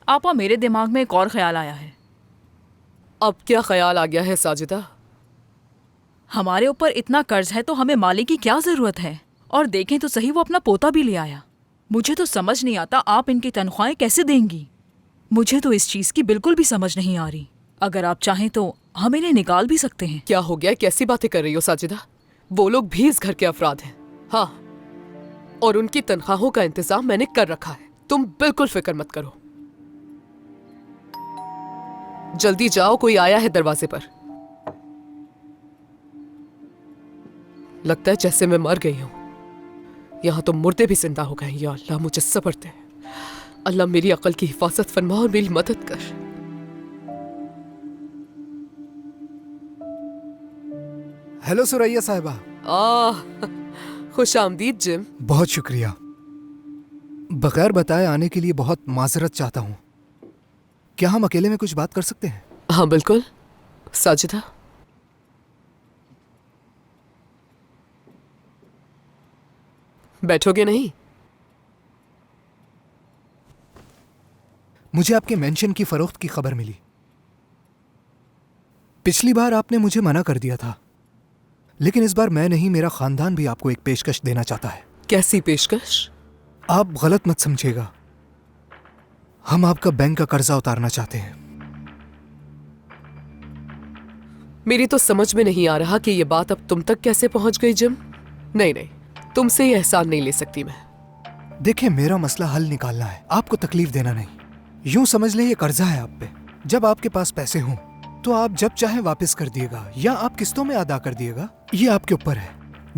आपा, मेरे दिमाग में एक और ख्याल आया है। अब क्या ख्याल आ गया है साजिदा? हमारे ऊपर इतना कर्ज है तो हमें माली की क्या जरूरत है? और देखें तो सही, वो अपना पोता भी ले आया। मुझे तो समझ नहीं आता आप इनकी तनख्वाहें कैसे देंगी। मुझे तो इस चीज की बिल्कुल भी समझ नहीं आ रही। अगर आप चाहें तो हम इन्हें निकाल भी सकते हैं। क्या हो गया? कैसी बातें कर रही हो साजिदा? वो लोग भी इस घर के अफराद हैं। हाँ, और उनकी तनख्वाहों का इंतजाम मैंने कर रखा है। तुम बिल्कुल फिक्र मत करो। जल्दी जाओ, कोई आया है दरवाजे पर। लगता है जैसे मैं मर गई हूं। यहां तो मुर्दे भी जिंदा हो गए। या अल्लाह, मुझे सब्र दे। अल्लाह मेरी अकल की हिफाजत फरमा और मेरी मदद कर। हेलो सुरैया साहिबा। खुश आमदीद जिम। बहुत शुक्रिया। बगैर बताए आने के लिए बहुत माजरत चाहता हूँ। क्या हम अकेले में कुछ बात कर सकते हैं? हाँ बिल्कुल। साजिदा, बैठोगे नहीं? मुझे आपके मेंशन की फरोख्त की खबर मिली। पिछली बार आपने मुझे मना कर दिया था, लेकिन इस बार मैं नहीं, मेरा खानदान भी आपको एक पेशकश देना चाहता है। कैसी पेशकश? आप गलत मत समझिएगा। हम आपका बैंक का कर्जा उतारना चाहते हैं। मेरी तो समझ में नहीं आ रहा कि ये बात अब तुम तक कैसे पहुंच गई जिम। नहीं नहीं, तुमसे ये एहसान नहीं ले सकती मैं। देखिए, मेरा मसला हल निकालना है, आपको तकलीफ देना नहीं। यूं समझ ले, ये कर्जा है आप पे। जब आपके पास पैसे हों तो आप जब चाहे वापस कर दिएगा या आप किस्तों में अदा कर दिएगा, ये आपके ऊपर है,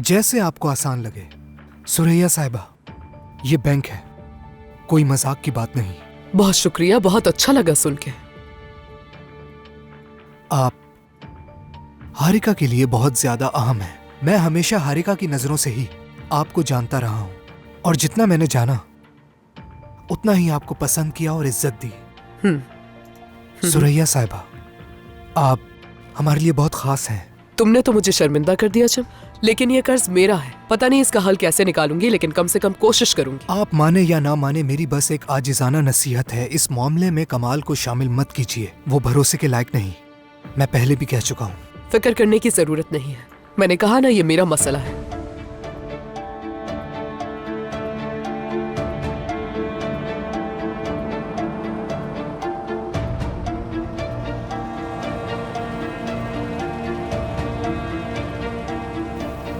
जैसे आपको आसान लगे। सुरैया साहिबा, ये बैंक है, कोई मजाक की बात नहीं। बहुत शुक्रिया, बहुत अच्छा लगा सुन के। आप हारिका के लिए बहुत ज्यादा अहम है। मैं हमेशा हारिका की नजरों से ही आपको जानता रहा हूं, और जितना मैंने जाना उतना ही आपको पसंद किया और इज्जत दी। सुरैया साहिबा, आप हमारे लिए बहुत खास हैं। तुमने तो मुझे शर्मिंदा कर दिया जिम, लेकिन ये कर्ज मेरा है। पता नहीं इसका हल कैसे निकालूंगी, लेकिन कम से कम कोशिश करूंगी। आप माने या ना माने, मेरी बस एक आजिजाना नसीहत है, इस मामले में कमाल को शामिल मत कीजिए। वो भरोसे के लायक नहीं, मैं पहले भी कह चुका हूँ। फिक्र करने की जरूरत नहीं है। मैंने कहा ना, ये मेरा मसला है।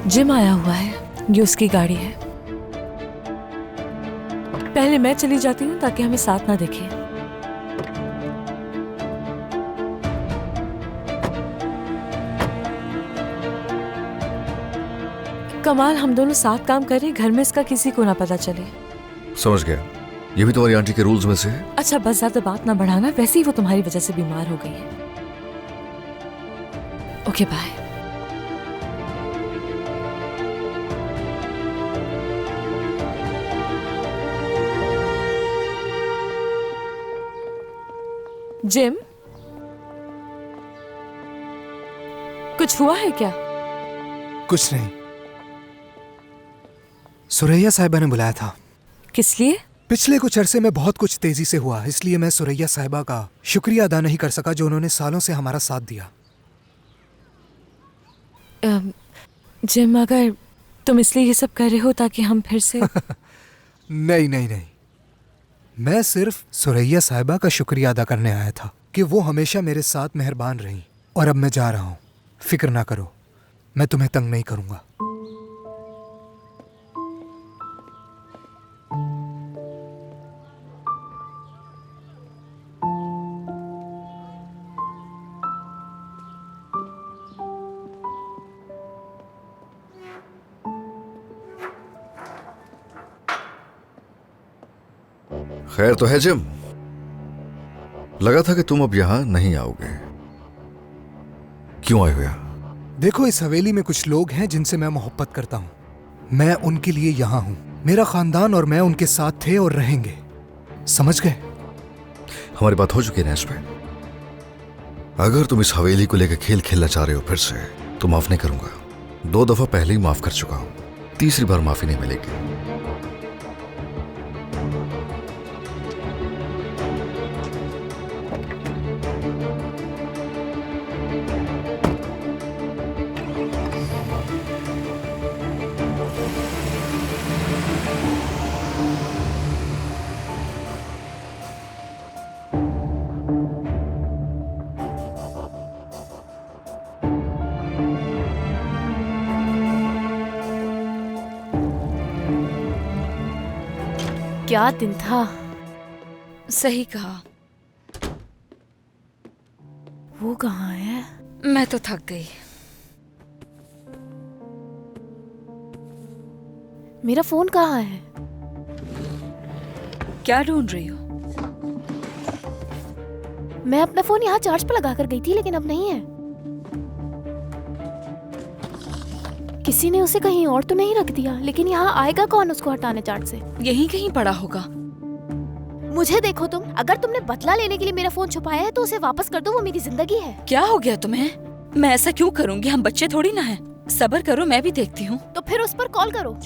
जिम आया हुआ है, ये उसकी गाड़ी है। पहले मैं चली जाती हूँ ताकि हमें साथ ना देखे। कमाल, हम दोनों साथ काम कर रहे हैं, घर में इसका किसी को ना पता चले। समझ गया, ये भी तुम्हारी आंटी के रूल्स में से है। अच्छा, बस ज्यादा बात ना बढ़ाना, वैसे ही वो तुम्हारी वजह से बीमार हो गई है। Okay bye. जिम, कुछ हुआ है क्या? कुछ नहीं, सुरैया साहिबा ने बुलाया था। किस लिए? पिछले कुछ अरसे में बहुत कुछ तेजी से हुआ, इसलिए मैं सुरैया साहिबा का शुक्रिया अदा नहीं कर सका जो उन्होंने सालों से हमारा साथ दिया। जिम, अगर तुम इसलिए ये सब कर रहे हो ताकि हम फिर से नहीं नहीं नहीं, मैं सिर्फ सुरैया साहिबा का शुक्रिया अदा करने आया था कि वो हमेशा मेरे साथ मेहरबान रही। और अब मैं जा रहा हूँ, फिक्र ना करो, मैं तुम्हें तंग नहीं करूंगा। खैर तो है जिम, लगा था कि तुम अब यहां नहीं आओगे। क्यों आए हो यहां? देखो, इस हवेली में कुछ लोग हैं जिनसे मैं मोहब्बत करता हूं। मैं उनके लिए यहां हूं। मेरा खानदान और मैं उनके साथ थे और रहेंगे, समझ गए? हमारी बात हो चुकी है ना इस पे। अगर तुम इस हवेली को लेकर खेल खेलना चाह रहे हो फिर से, तो माफ नहीं करूंगा। 2 दफा पहले ही माफ कर चुका हूं, तीसरी बार माफी नहीं मिलेगी। क्या दिन था। सही कहा। वो कहाँ है? मैं तो थक गई। मेरा फोन कहाँ है? क्या ढूंढ रही हो? मैं अपना फोन यहाँ चार्ज पे लगा कर गई थी, लेकिन अब नहीं है। किसी ने उसे कहीं और तो नहीं रख दिया, लेकिन यहाँ आएगा कौन उसको हटाने चार्ज से? यहीं कहीं पड़ा होगा। मुझे देखो तुम, अगर तुमने बदला लेने के लिए मेरा फोन छुपाया है तो उसे वापस कर दो, वो मेरी जिंदगी है। क्या हो गया तुम्हें? मैं ऐसा क्यों करूंगी? हम बच्चे थोड़ी ना हैं। सब्र करो, मैं भी देखती हूँ। तो फिर उस पर कॉल करो।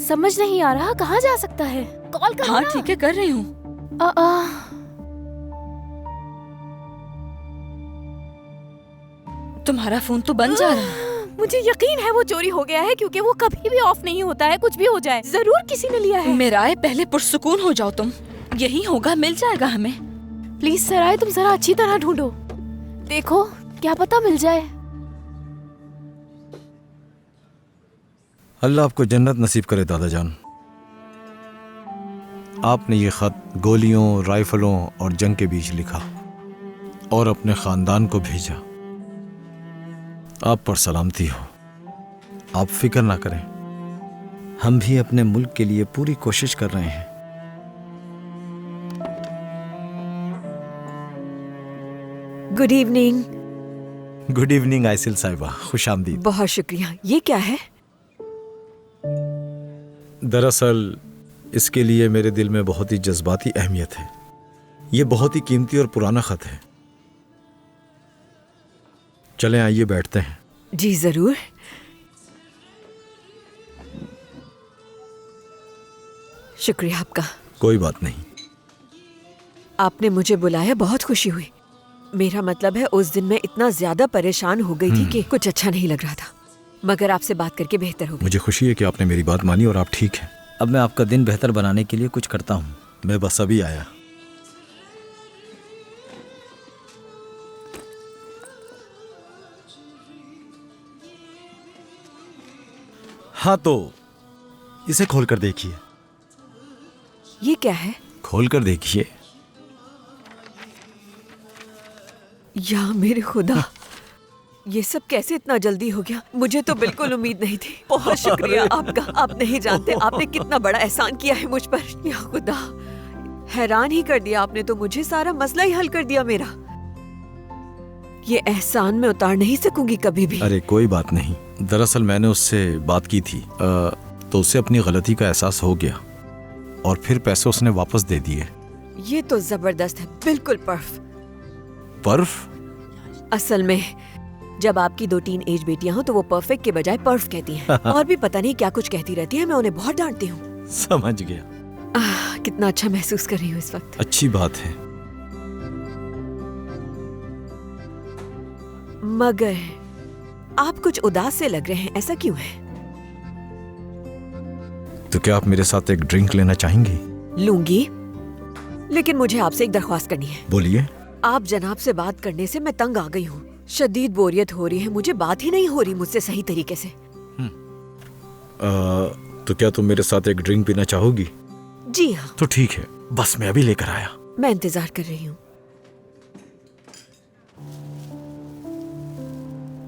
समझ नहीं आ रहा कहाँ जा सकता है? कॉल करो हाँ ना। ठीक है, कर रही हूँ। तुम्हारा फोन तो बंद जा रहा है। मुझे यकीन है वो चोरी हो गया है, क्योंकि वो कभी भी ऑफ नहीं होता है। कुछ भी हो जाए, जरूर किसी ने लिया है। मेराए, पहले पुरसुकून हो जाओ तुम। यही होगा, मिल जाएगा हमें। प्लीज सराय, तुम जरा अच्छी तरह ढूंढो। देखो, क्या पता मिल जाए। अल्लाह आपको जन्नत नसीब करे दादा जान। आपने ये खत गोलियों, राइफलों और जंग के बीच लिखा और अपने खानदान को भेजा। आप पर सलामती हो। आप फिक्र ना करें, हम भी अपने मुल्क के लिए पूरी कोशिश कर रहे हैं। Good evening. गुड इवनिंग आयसिल साहिबा, खुश आमदीद। बहुत शुक्रिया। ये क्या है? दरअसल इसके लिए मेरे दिल में बहुत ही जज्बाती अहमियत है। ये बहुत ही कीमती और पुराना खत है। चलें, आइए बैठते हैं। जी जरूर। शुक्रिया आपका। कोई बात नहीं। आपने मुझे बुलाया, बहुत खुशी हुई। मेरा मतलब है, उस दिन मैं इतना ज्यादा परेशान हो गई थी कि कुछ अच्छा नहीं लग रहा था, मगर आपसे बात करके बेहतर हो गई। मुझे खुशी है कि आपने मेरी बात मानी और आप ठीक हैं। अब मैं आपका दिन बेहतर बनाने के लिए कुछ करता हूँ। मैं बस अभी आया। हाँ, तो इसे खोल कर देखिए। ये क्या है? खोल कर देखिए। या मेरे खुदा, ये सब कैसे इतना जल्दी हो गया? मुझे तो बिल्कुल उम्मीद नहीं थी। बहुत शुक्रिया आपका। आप नहीं जानते आपने कितना बड़ा एहसान किया है मुझ पर। या खुदा, हैरान ही कर दिया आपने तो मुझे। सारा मसला ही हल कर दिया मेरा। ये एहसान मैं उतार नहीं सकूंगी कभी भी। अरे कोई बात नहीं। दरअसल मैंने उससे बात की थी, तो उसे अपनी गलती का एहसास हो गया और फिर पैसे उसने वापस दे दिए। ये तो जबरदस्त है, बिल्कुल पर्फ? असल में जब आपकी 2 टीन-एज बेटियां हो तो वो परफेक्ट के बजाय पर्फ कहती हैं। और भी पता नहीं क्या कुछ कहती रहती है। मैं उन्हें बहुत डांटती हूँ। समझ गया। कितना अच्छा महसूस कर रही हूँ इस वक्त। अच्छी बात है। मगर आप कुछ उदास से लग रहे हैं, ऐसा क्यों है? तो क्या आप मेरे साथ एक ड्रिंक लेना चाहेंगी? लूंगी, लेकिन मुझे आपसे एक दरख्वास्त करनी है। बोलिए। आप जनाब से बात करने से मैं तंग आ गई हूँ। शदीद बोरियत हो रही है। मुझे बात ही नहीं हो रही मुझसे सही तरीके से। तो क्या तुम मेरे साथ एक ड्रिंक पीना चाहोगी? जी हाँ। तो ठीक है, बस मैं अभी लेकर आया। मैं इंतजार कर रही हूँ।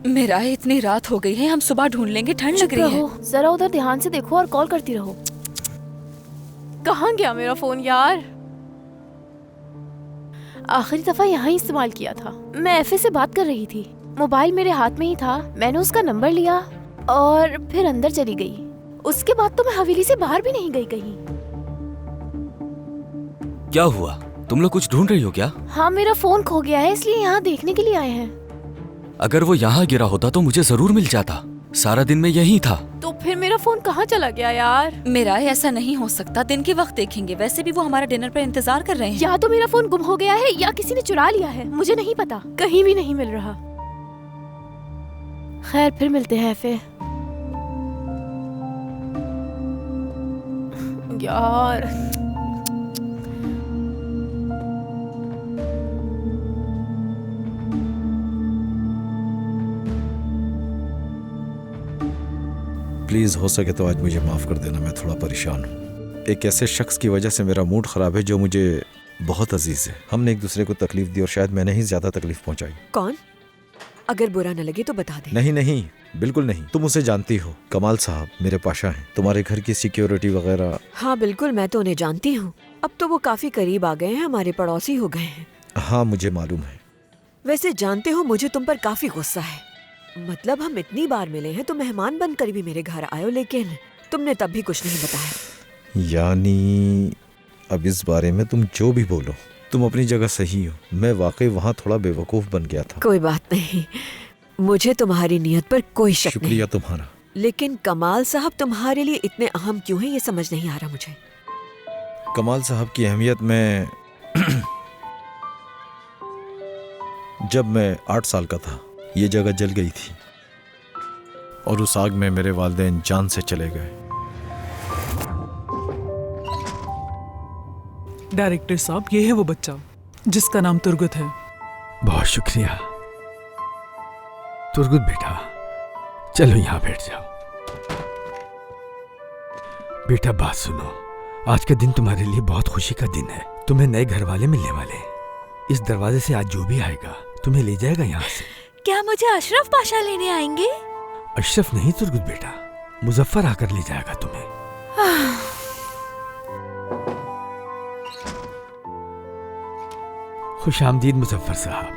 मेरा इतनी रात हो गई है, हम सुबह ढूंढ लेंगे। ठंड लग रही है। जरा उधर ध्यान से देखो और कॉल करती रहो। कहाँ गया मेरा फोन यार? आखिरी दफा यहाँ ही इस्तेमाल किया था। मैं एफए से बात कर रही थी, मोबाइल मेरे हाथ में ही था। मैंने उसका नंबर लिया और फिर अंदर चली गई। उसके बाद तो मैं हवेली से बाहर भी नहीं गई कहीं। क्या हुआ? तुम लोग कुछ ढूंढ रही हो क्या? हाँ, मेरा फोन खो गया है, इसलिए यहाँ देखने के लिए आए हैं। अगर वो यहाँ गिरा होता तो मुझे जरूर मिल जाता। सारा दिन मैं यहीं था। तो फिर मेरा फोन कहाँ चला गया यार? मेरा ऐसा नहीं हो सकता। दिन के वक्त देखेंगे। वैसे भी वो हमारा डिनर पर इंतजार कर रहे हैं। या तो मेरा फोन गुम हो गया है या किसी ने चुरा लिया है, मुझे नहीं पता। कहीं भी नहीं मिल रहा। खैर, फिर मिलते हैं फिर। यार प्लीज हो सके तो आज मुझे माफ कर देना। मैं थोड़ा परेशान हूँ। एक ऐसे शख्स की वजह से मेरा मूड ख़राब है जो मुझे बहुत अजीज़ है। हमने एक दूसरे को तकलीफ़ दी और शायद मैंने ही ज़्यादा तकलीफ़ पहुंचाई। कौन? अगर बुरा न लगे तो बता दे। नहीं नहीं, बिल्कुल नहीं। तुम उसे जानती हो, कमाल साहब मेरे पाशा हैं, तुम्हारे घर की सिक्योरिटी वगैरह। हाँ बिल्कुल, मैं तो उन्हें जानती हूँ। अब तो वो काफी करीब आ गए हैं, हमारे पड़ोसी हो गए हैं। हाँ मुझे मालूम है। वैसे जानते हो, मुझे तुम पर काफी गुस्सा है। मतलब हम इतनी बार मिले हैं, तुम मेहमान बनकर भी मेरे घर आए हो, लेकिन तुमने तब भी कुछ नहीं बताया। यानी अब इस बारे में तुम जो भी बोलो, तुम अपनी जगह सही हो। मैं वाकई वहाँ थोड़ा बेवकूफ़ बन गया था। कोई बात नहीं, मुझे तुम्हारी नियत पर कोई शक नहीं। शुक्रिया तुम्हारा। लेकिन कमाल साहब तुम्हारे लिए इतने अहम क्यों हैं, ये समझ नहीं आ रहा मुझे। कमाल साहब की अहमियत में जब मैं 8 साल का था, ये जगह जल गई थी और उस आग में मेरे वालिदैन जान से चले गए। डायरेक्टर साहब, ये है वो बच्चा जिसका नाम तुर्गुत है। बहुत शुक्रिया तुर्गुत बेटा, चलो यहाँ बैठ जाओ। बेटा बात सुनो, आज का दिन तुम्हारे लिए बहुत खुशी का दिन है। तुम्हें नए घर वाले मिलने वाले हैं। इस दरवाजे से आज जो भी आएगा तुम्हें ले जाएगा यहाँ से। क्या मुझे अशरफ पाशा लेने आएंगे? अशरफ नहीं तुर्गुत बेटा, मुजफ्फर आकर ले जाएगा तुम्हें। खुश आमदीद मुजफ्फर साहब।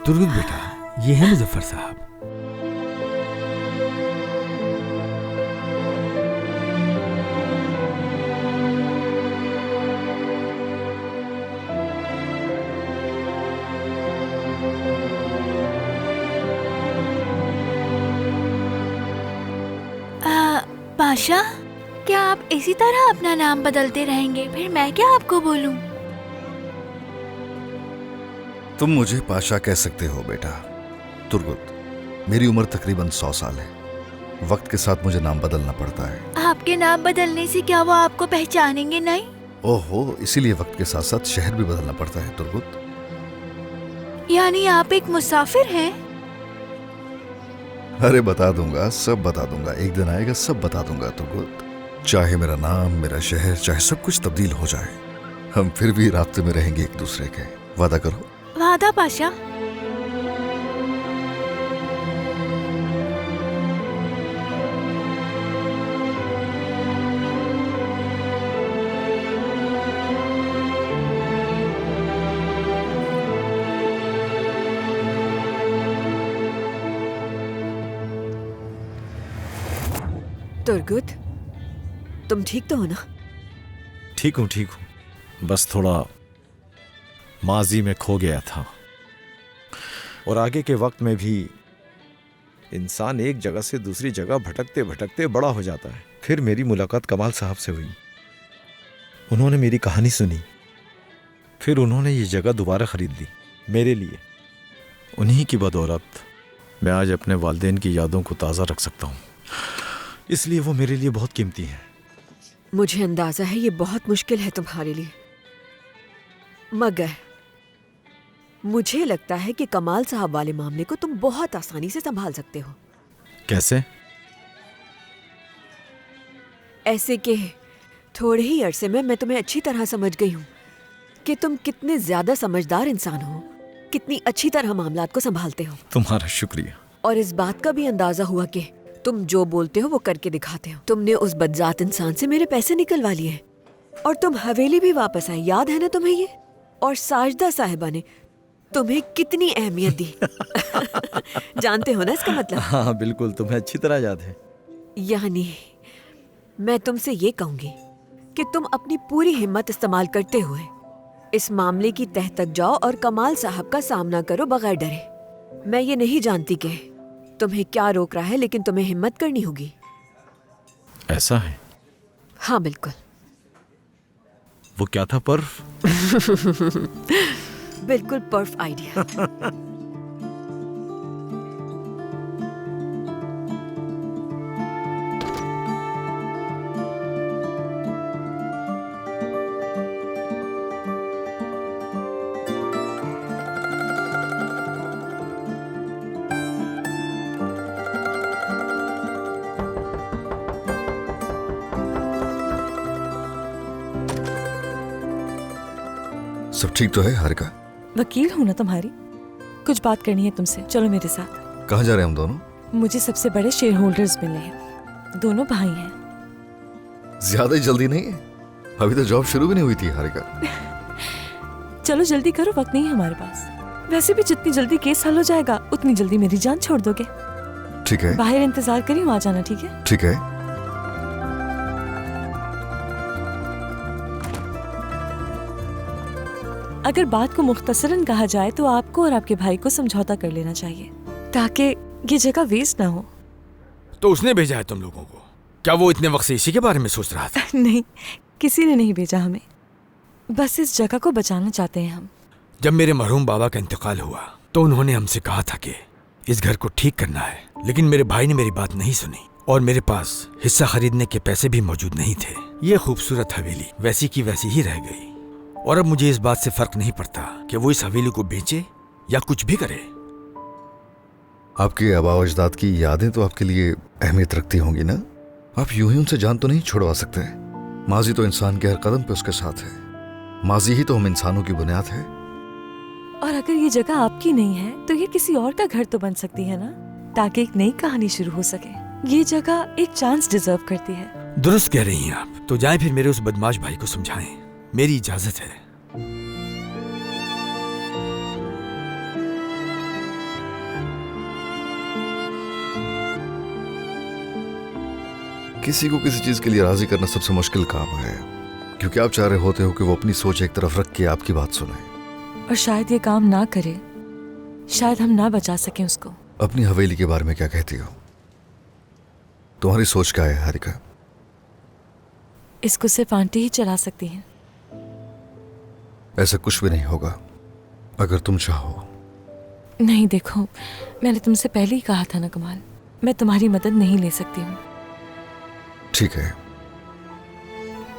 तुर्गुत बेटा, ये है मुजफ्फर साहब। पाशा, क्या आप इसी तरह अपना नाम बदलते रहेंगे? फिर मैं क्या आपको बोलूं? तुम मुझे पाशा कह सकते हो बेटा। तुर्गुत, मेरी उम्र तकरीबन 100 साल है। वक्त के साथ मुझे नाम बदलना पड़ता है। आपके नाम बदलने से क्या वो आपको पहचानेंगे नहीं? ओहो, इसीलिए वक्त के साथ साथ शहर भी बदलना पड़ता है तुर्गुत। यानी आप एक मुसाफिर हैं? अरे बता दूंगा, सब बता दूंगा। एक दिन आएगा, सब बता दूंगा तुर्गुत। चाहे मेरा नाम, मेरा शहर, चाहे सब कुछ तब्दील हो जाए, हम फिर भी रास्ते में रहेंगे एक दूसरे के। वादा करो। वादा पाशा। तुर्गुत, तुम ठीक तो हो ना? ठीक हूँ, ठीक हूँ। बस थोड़ा माजी में खो गया था और आगे के वक्त में भी इंसान एक जगह से दूसरी जगह भटकते भटकते बड़ा हो जाता है। फिर मेरी मुलाकात कमाल साहब से हुई। उन्होंने मेरी कहानी सुनी, फिर उन्होंने ये जगह दोबारा खरीद ली मेरे लिए। उन्हीं की बदौलत मैं आज अपने वालिदैन की यादों को ताज़ा रख सकता हूँ, इसलिए वो मेरे लिए बहुत कीमती हैं। मुझे अंदाजा है ये बहुत मुश्किल है तुम्हारे लिए, मगर मुझे लगता है कि कमाल साहब वाले मामले को तुम बहुत आसानी से संभाल सकते हो। कैसे? ऐसे कि थोड़े ही अरसे में मैं तुम्हें अच्छी तरह समझ गई हूँ कि तुम कितने ज्यादा समझदार इंसान हो, कितनी अच्छी तरह मामलात को संभालते हो। तुम्हारा शुक्रिया। और इस बात का भी अंदाजा हुआ कि तुम जो बोलते हो वो करके दिखाते हो। तुमने उस बदजात इंसान से मेरे पैसे निकलवा लिए और तुम हवेली भी वापस आए, याद है ना तुम्हें ये? और साजदा साहिबा ने तुम्हें कितनी अहमियत दी। जानते हो ना इसका मतलब? हाँ बिल्कुल, तुम्हें अच्छी तरह याद है। यानी मैं तुमसे ये कहूंगी कि तुम अपनी पूरी हिम्मत इस्तेमाल करते हुए इस मामले की तह तक जाओ और कमाल साहब का सामना करो बगैर डरे। मैं ये नहीं जानती कि तुम्हें क्या रोक रहा है, लेकिन तुम्हें हिम्मत करनी होगी। ऐसा है? हाँ बिल्कुल। वो क्या था पर्फ? बिल्कुल पर्फ आइडिया। सब ठीक तो है हारिका? वकील हूँ ना तुम्हारी, कुछ बात करनी है तुमसे, चलो मेरे साथ। कहाँ जा रहे हैं हम दोनों? मुझे सबसे बड़े शेयर होल्डर्स मिलने हैं, दोनों भाई हैं। ज्यादा ही जल्दी नहीं है, अभी तो जॉब शुरू भी नहीं हुई थी हारिका। चलो जल्दी करो, वक्त नहीं है हमारे पास। वैसे भी जितनी जल्दी केस हल हो जाएगा उतनी जल्दी मेरी जान छोड़ दोगे। ठीक है। बाहर इंतजार करी, वहां जाना, ठीक है? ठीक है। अगर बात को मुख्तसरन कहा जाए तो आपको और आपके भाई को समझौता कर लेना चाहिए ताकि ये जगह वेस्ट ना हो। तो उसने भेजा है तुम लोगों को? क्या वो इतने वक्त से इसी के बारे में सोच रहा था? नहीं, किसी ने नहीं भेजा हमें, बस इस जगह को बचाना चाहते हैं हम। जब मेरे मरहूम बाबा का इंतकाल हुआ तो उन्होंने हमसे कहा था कि इस घर को ठीक करना है, लेकिन मेरे भाई ने मेरी बात नहीं सुनी और मेरे पास हिस्सा खरीदने के पैसे भी मौजूद नहीं थे। ये खूबसूरत हवेली वैसी की वैसी ही रह गई और अब मुझे इस बात से फर्क नहीं पड़ता कि वो इस हवेली को बेचे या कुछ भी करे। आपके आबा अजदाद की यादें तो आपके लिए अहमियत रखती होंगी ना? आप यूं ही उनसे जान तो नहीं छुड़वा सकते। माजी तो इंसान के हर कदम पे उसके साथ है, माजी ही तो हम इंसानों की बुनियाद है। और अगर ये जगह आपकी नहीं है तो ये किसी और का घर तो बन सकती है ना, ताकि एक नई कहानी शुरू हो सके। ये जगह एक चांस डिजर्व करती है। दुरुस्त कह रही हैं आप। तो जाएं फिर मेरे उस बदमाश भाई को समझाएं, मेरी इजाजत है। किसी को किसी चीज के लिए राजी करना सबसे मुश्किल काम है, क्योंकि आप चाह रहे होते हो कि वो अपनी सोच एक तरफ रख के आपकी बात सुने। और शायद ये काम ना करे, शायद हम ना बचा सकें उसको। अपनी हवेली के बारे में क्या कहती हो? तुम्हारी सोच क्या है हारिका? इसको सिर्फ आंटी ही चला सकती हैं। ऐसा कुछ भी नहीं होगा अगर तुम चाहो। नहीं, देखो, मैंने तुमसे पहले ही कहा था ना कमाल, मैं तुम्हारी मदद नहीं ले सकती हूँ। ठीक है,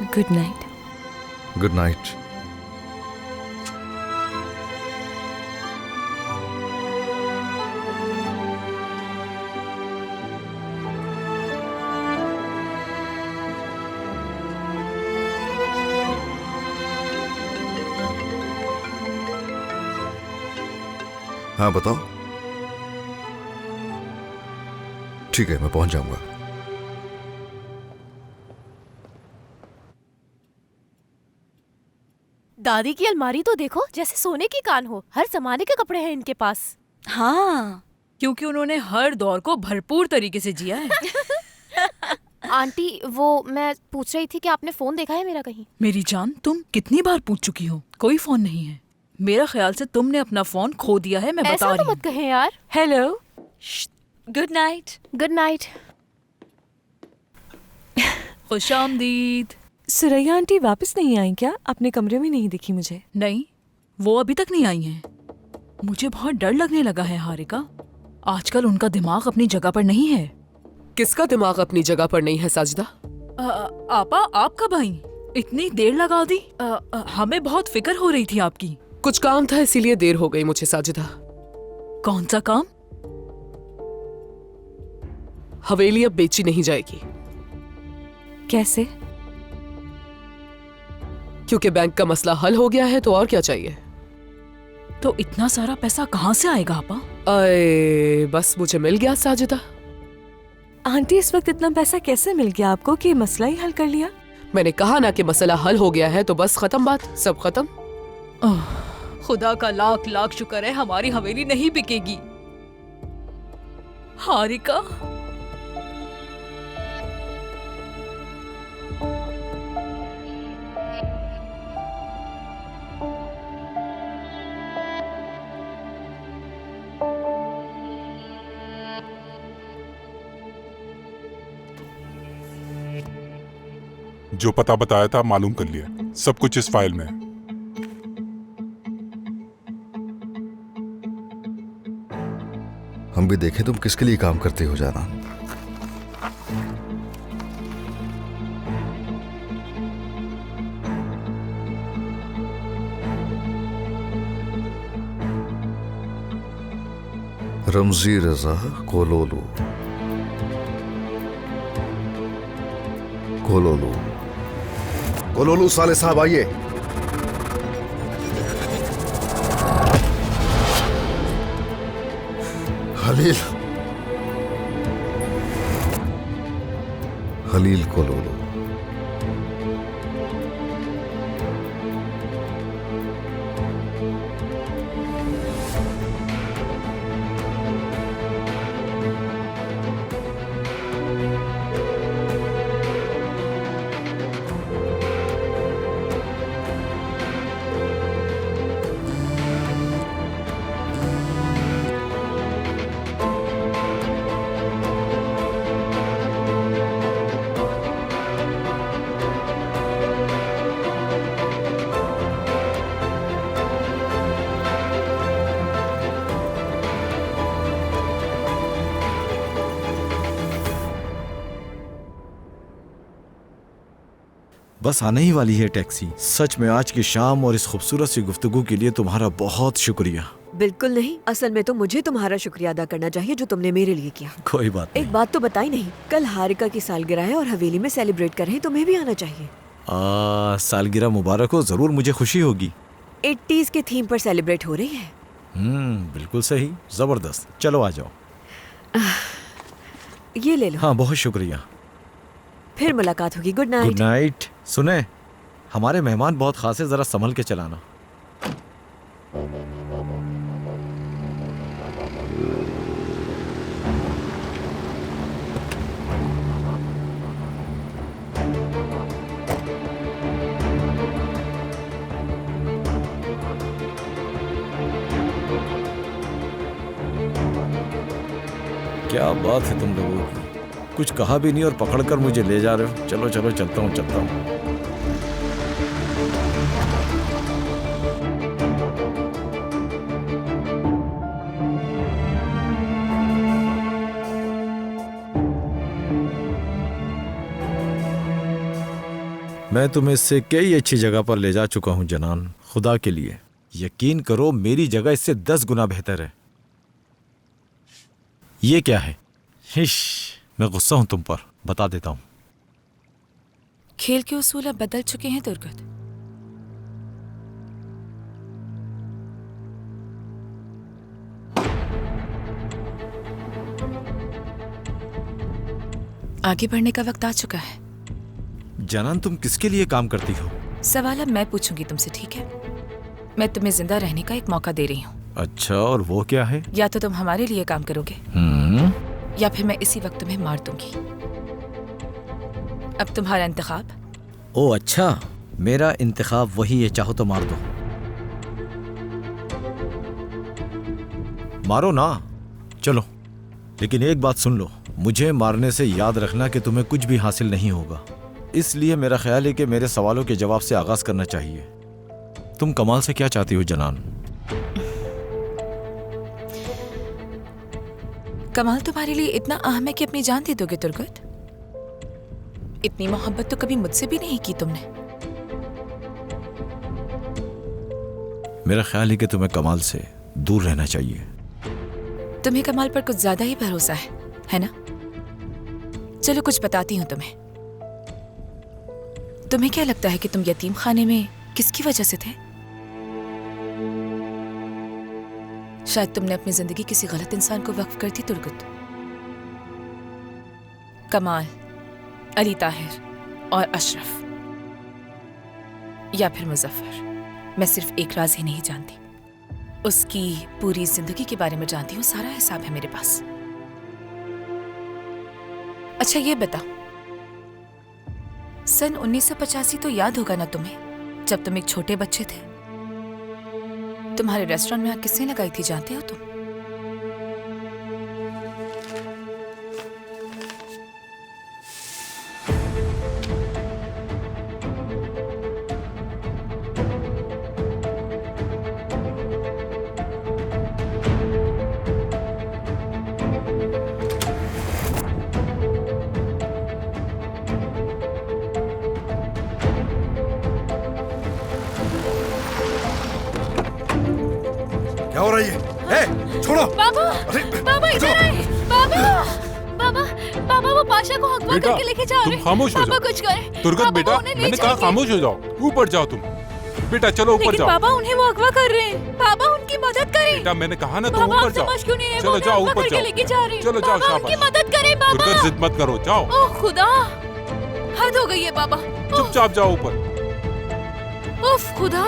गुड नाइट। Good night. हाँ बताओ। ठीक है, मैं पहुंच जाऊंगा। दादी की अलमारी तो देखो, जैसे सोने की कान हो। हर जमाने के कपड़े हैं इनके पास। हाँ, क्योंकि उन्होंने हर दौर को भरपूर तरीके से जिया है। आंटी, वो मैं पूछ रही थी कि आपने फोन देखा है मेरा कहीं? मेरी जान, तुम कितनी बार पूछ चुकी हो, कोई फोन नहीं है। मेरा ख्याल से तुमने अपना फोन खो दिया है, मैं बता रही हूँ। ऐसा तो मत कहें यार। Hello, good night. Good night. खुशामदीद। सुरैया आंटी वापस नहीं आई क्या? अपने कमरे में नहीं दिखी मुझे। नहीं, वो अभी तक नहीं आई हैं। मुझे बहुत डर लगने लगा है हारिका, आजकल उनका दिमाग अपनी जगह पर नहीं है। किसका दिमाग अपनी जगह पर नहीं है साजिदा? आपा, आप कब आई? इतनी देर लगा दी। हमें बहुत फिक्र हो रही थी आपकी। कुछ काम था इसीलिए देर हो गई मुझे साजिदा। कौन सा काम? हवेली अब बेची नहीं जाएगी। कैसे? क्योंकि बैंक का मसला हल हो गया है, तो और क्या चाहिए। तो इतना सारा पैसा कहाँ से आएगा आपा? अरे बस मुझे मिल गया साजिदा। आंटी, इस वक्त इतना पैसा कैसे मिल गया आपको कि मसला ही हल कर लिया? मैंने कहा ना कि मसला हल हो गया है, तो बस खत्म बात, सब खत्म। खुदा का लाख लाख शुक्र है हमारी हवेली नहीं बिकेगी। हारिका, जो पता बताया था मालूम कर लिया, सब कुछ इस फाइल में है। हम भी देखें तुम किसके लिए काम करते हो जाना। रमजी रजा कोलोलू, कोलोलू, कोलोलू साले साहब आइए। हलील हलील को लो लो। बस आने ही वाली है टैक्सी। सच में आज की शाम और इस खूबसूरत सी गुफ्तगू के लिए तुम्हारा बहुत शुक्रिया। बिल्कुल नहीं, असल में तो मुझे तुम्हारा शुक्रिया अदा करना चाहिए जो तुमने मेरे लिए किया। कोई बात नहीं। एक बात तो बताई नहीं, कल हारिका की सालगिरह है और हवेली में सेलिब्रेट कर रहे हैं, तुम्हें भी आना चाहिए। सालगिरह मुबारक हो, जरूर मुझे खुशी होगी। 80s के थीम पर सेलिब्रेट हो रही है। बिल्कुल सही, जबरदस्त। चलो आ जाओ। ये ले लो। हाँ बहुत शुक्रिया। फिर मुलाकात होगी। Good night. Good night. सुने, हमारे मेहमान बहुत खास है, जरा संभल के चलाना। क्या बात है तुम लोगों की, कुछ कहा भी नहीं और पकड़कर मुझे ले जा रहे हो। चलो चलो चलता हूँ चलता हूँ। मैं तुम्हें इससे कई अच्छी जगह पर ले जा चुका हूं जनान। खुदा के लिए यकीन करो, मेरी जगह इससे 10 गुना बेहतर है। ये क्या है? हिश, मैं गुस्सा हूं तुम पर, बता देता हूं। खेल के उसूल अब बदल चुके हैं दुर्गत। आगे बढ़ने का वक्त आ चुका है। जनान, तुम किसके लिए काम करती हो? सवाल अब मैं पूछूंगी तुमसे, ठीक है? मैं तुम्हें जिंदा रहने का एक मौका दे रही हूँ। अच्छा, और वो क्या है? या तो तुम हमारे लिए काम करोगे या फिर मैं इसी वक्त तुम्हें मार दूंगी। अब तुम्हारा इंतखाब। ओ अच्छा, मेरा इंतखाब वही है, चाहो तो मार दो। मारो ना, चलो। लेकिन एक बात सुन लो, मुझे मारने से याद रखना कि तुम्हें कुछ भी हासिल नहीं होगा। इसलिए मेरा ख्याल है कि मेरे सवालों के जवाब से आगाज करना चाहिए। तुम कमाल से क्या चाहती हो जनान? कमाल तुम्हारे लिए इतना अहम है कि अपनी जान दे दोगे दुर्गत? इतनी मोहब्बत तो कभी मुझसे भी नहीं की तुमने। मेरा ख्याल है कि तुम्हें कमाल से दूर रहना चाहिए। तुम्हें कमाल पर कुछ ज्यादा ही भरोसा है ना? चलो कुछ बताती हूँ तुम्हें। तुम्हें क्या लगता है कि तुम यतीम खाने में किसकी वजह से थे? शायद तुमने अपनी जिंदगी किसी गलत इंसान को वक्फ कर दी दुर्गत। कमाल, अली ताहिर और अशरफ, या फिर मुजफ्फर। मैं सिर्फ एक राज ही नहीं जानती, उसकी पूरी जिंदगी के बारे में जानती हूँ। सारा हिसाब है मेरे पास। अच्छा ये बताओ, सन 1985 तो याद होगा ना तुम्हें, जब तुम एक छोटे बच्चे थे? तुम्हारे रेस्टोरेंट में आग किसने लगाई थी, जानते हो तुम? क्या हो रही है? छोड़ो! बाबा, बाबा इधर आए। बाबा, बाबा, बाबा वो पाशा को अगवा बेटा, करके लेके जा रहे हैं। तुम खामोश हो बाबा जाओ। कुछ करें। दुर्गत बाबा, बेटा, उन्हें ले मैंने कहा जाएंगे। खामोश हो जाओ। ऊपर जाओ तुम। बेटा चलो ऊपर लेकिन जाओ। बाबा उन्हें वो अगवा कर रहे हैं। बाबा उनकी मदद करें। बेटा मैंने कहा ना, तुम बाबा, ऊपर आप जाओ। समझ क्यों नहीं रहे? चलो वो जाओ, मैं ऊपर पकड़ के जाओ। लेके जा रही हूँ। चलो जाओ, बाबा, उनकी शाबाश। मदद करें बाबा। दुर्गा, जिद मत करो, जाओ। ओह खुदा, हद हो गई है बाबा। चुपचाप जाओ ऊपर। उफ खुदा।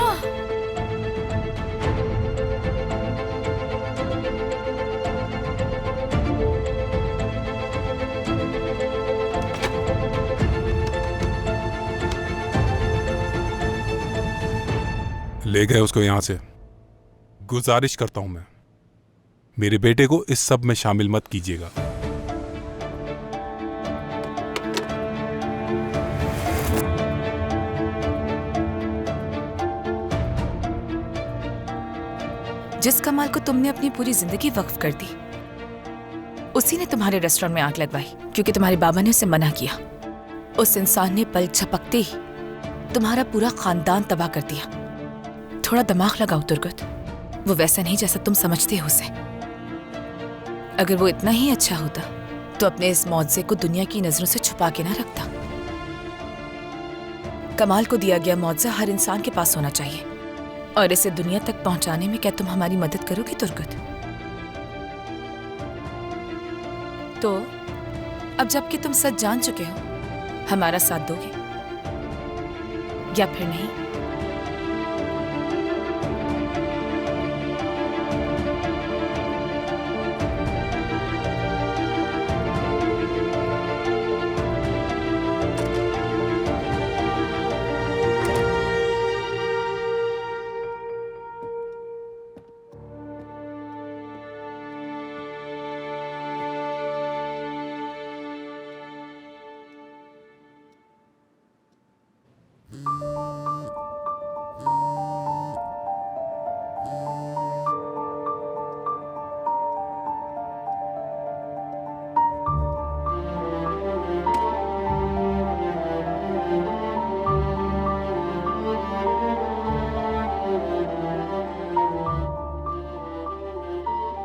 ले गए उसको यहां से। गुजारिश करता हूं मैं, मेरे बेटे को इस सब में शामिल मत कीजिएगा। जिस कमाल को तुमने अपनी पूरी जिंदगी वक्फ कर दी, उसी ने तुम्हारे रेस्टोरेंट में आग लगवाई क्योंकि तुम्हारे बाबा ने उसे मना किया। उस इंसान ने पल झपकते ही तुम्हारा पूरा खानदान तबाह कर दिया। थोड़ा दिमाग लगाओ तुर्गत, वो वैसा नहीं जैसा तुम समझते हो उसे। अगर वो इतना ही अच्छा होता तो अपने इस मौजे को दुनिया की नजरों से छुपा के ना रखता। कमाल को दिया गया मौजा हर इंसान के पास होना चाहिए, और इसे दुनिया तक पहुंचाने में क्या तुम हमारी मदद करोगी तुर्गत? तो अब जबकि तुम सच जान चुके हो, हमारा साथ दोगे या फिर नहीं?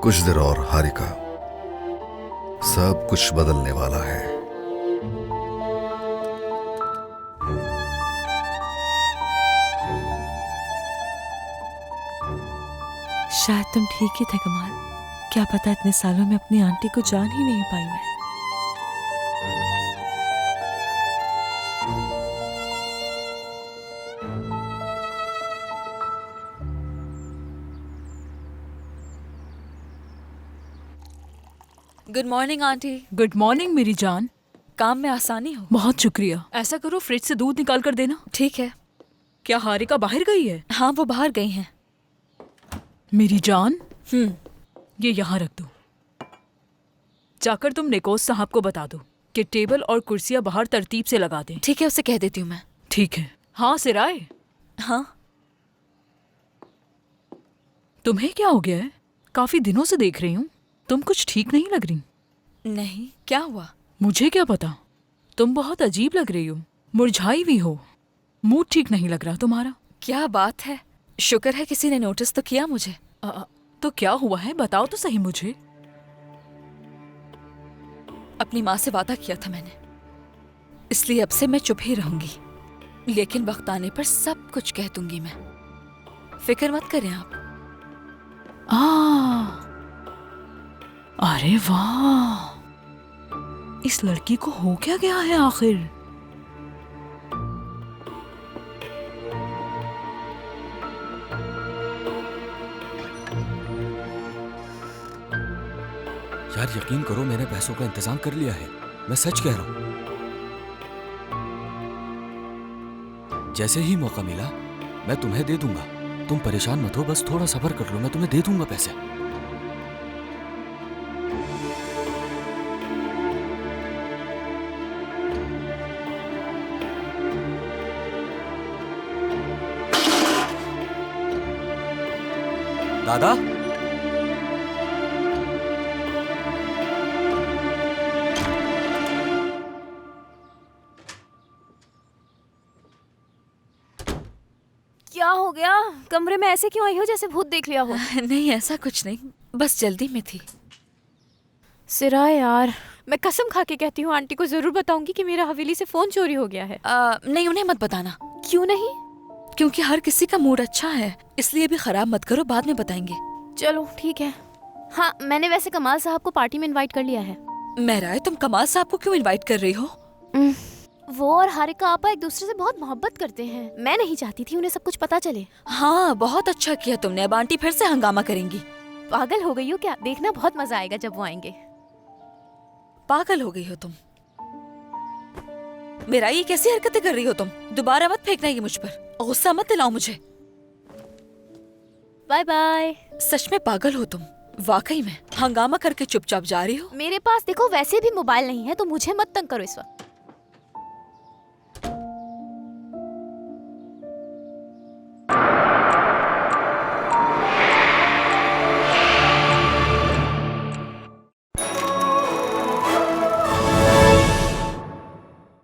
कुछ देर और हारिका, सब कुछ बदलने वाला है। शायद तुम ठीक ही थे कमाल। क्या पता इतने सालों में अपनी आंटी को जान ही नहीं पाई मैं। Good morning aunty. Good morning मेरी जान। काम में आसानी हो। बहुत शुक्रिया। ऐसा करो, फ्रिज से दूध निकाल कर देना। ठीक है। क्या हारिका बाहर गई है? हाँ, वो बाहर गई हैं। मेरी जान, ये यहाँ रख दो। जाकर तुम निकोस साहब को बता दो कि टेबल और कुर्सियां बाहर तरतीब से लगा दें। ठीक है, उसे कह देती हूँ मैं। ठीक है। हाँ सिराय। हाँ, तुम्हें क्या हो गया है? काफी दिनों से देख रही हूँ, तुम कुछ ठीक नहीं लग रही। नहीं, क्या हुआ? मुझे क्या पता, तुम बहुत अजीब लग रही हो, मुरझाई भी हो। मूड ठीक नहीं लग रहा तुम्हारा। क्या बात है, शुक्र है किसी ने नोटिस तो किया मुझे। तो क्या हुआ है, बताओ तो सही मुझे। अपनी माँ से वादा किया था मैंने, इसलिए अब से मैं चुप ही रहूंगी, लेकिन वक्त आने पर सब कुछ कह दूंगी मैं। फिक्र मत करें आप। अरे वाह, इस लड़की को हो क्या गया है आखिर? यार यकीन करो, मैंने पैसों का इंतजाम कर लिया है, मैं सच कह रहा हूं। जैसे ही मौका मिला मैं तुम्हें दे दूंगा, तुम परेशान मत हो, बस थोड़ा सब्र कर लो, मैं तुम्हें दे दूंगा पैसे। दादा, क्या हो गया? कमरे में ऐसे क्यों आई हो जैसे भूत देख लिया हो? नहीं, ऐसा कुछ नहीं, बस जल्दी में थी। सिरा यार, मैं कसम खा के कहती हूँ आंटी को जरूर बताऊंगी कि मेरा हवेली से फोन चोरी हो गया है। नहीं, उन्हें मत बताना। क्यों नहीं? क्योंकि हर किसी का मूड अच्छा है, इसलिए भी खराब मत करो, बाद में बताएंगे। चलो ठीक है। हाँ, मैंने वैसे कमाल साहब को पार्टी में इनवाइट कर लिया है। मेहराए, तुम कमाल साहब को क्यों इनवाइट कर रही हो? वो और हारिका आपा एक दूसरे से बहुत मोहब्बत करते हैं। मैं नहीं चाहती थी उन्हें सब कुछ पता चले। हाँ, बहुत अच्छा किया तुमने। अब आंटी फिर से हंगामा करेंगी। पागल हो गई हो क्या? देखना बहुत मजा आएगा जब वो आएंगे। पागल हो गई हो तुम? मेरा ये कैसी हरकतें कर रही हो तुम? दोबारा मत फेंकना ये मुझ पर। गुस्सा मत दिलाओ मुझे। Bye bye. सच में पागल हो तुम, वाकई में। हंगामा करके चुपचाप जा रही हो। मेरे पास देखो वैसे भी मोबाइल नहीं है, तो मुझे मत तंग करो इस वक्त।